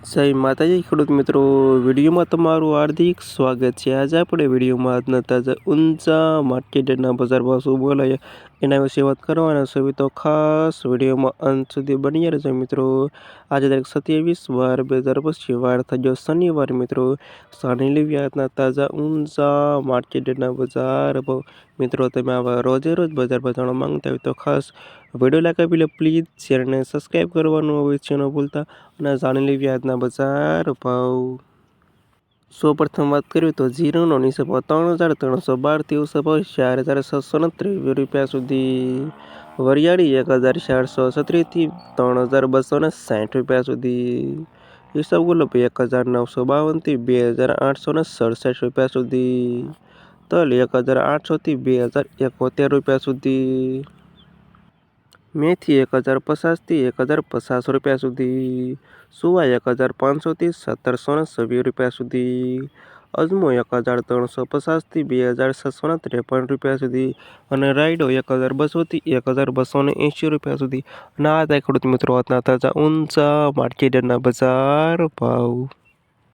જય માતાજી ખેડૂત મિત્રો, વિડીયોમાં તમારું હાર્દિક સ્વાગત છે। આજે આપણે વિડીયોમાં આજના તાજા ઊંચા માર્કેટના બજાર ભાવ શું બોલાય એના વિશે વાત કરવાના છે। તો ખાસ વિડીયોમાં અંત સુધી બની રહેજો મિત્રો। આજે તારીખ 27/12/2025 વાર થયો શનિવાર મિત્રો। જાણી લેવી આજના તાજા ઊંચા માર્કેટના બજાર ભાવ મિત્રો। તમે આવા રોજે રોજ બજાર ભાવ જાણવા માંગતા હોય તો ખાસ વિડીયો લાઈક આપી લે પ્લીઝ, ચેનલને સબસ્ક્રાઈબ કરવાનું અવશ્ય ન ભૂલતા। અને જાણી લેવી આજના બજાર ભાવ। સૌપ્રથમ વાત કરીએ તો જીરુંનો નીચો ભાવ 3,312થી ઊંચો ભાવ 4,623 રૂપિયા સુધી। વરિયાળી 1,436થી 3,260 રૂપિયા સુધી। ઈસબગુલ 1,952થી 2,867 રૂપિયા સુધી। તલ 1,800થી 2,071 રૂપિયા સુધી। મેથી 1,050થી 1,050 રૂપિયા સુધી। સુવા 1,500થી 1,726 રૂપિયા સુધી। અજમો 1,350થી 2,653 રૂપિયા સુધી। અને રાયડો 1,200થી 1,280 રૂપિયા સુધી। અને આ હતા ખેડૂત મિત્રો આજના તાજા ઊંચા માર્કેટના બજાર ભાવ।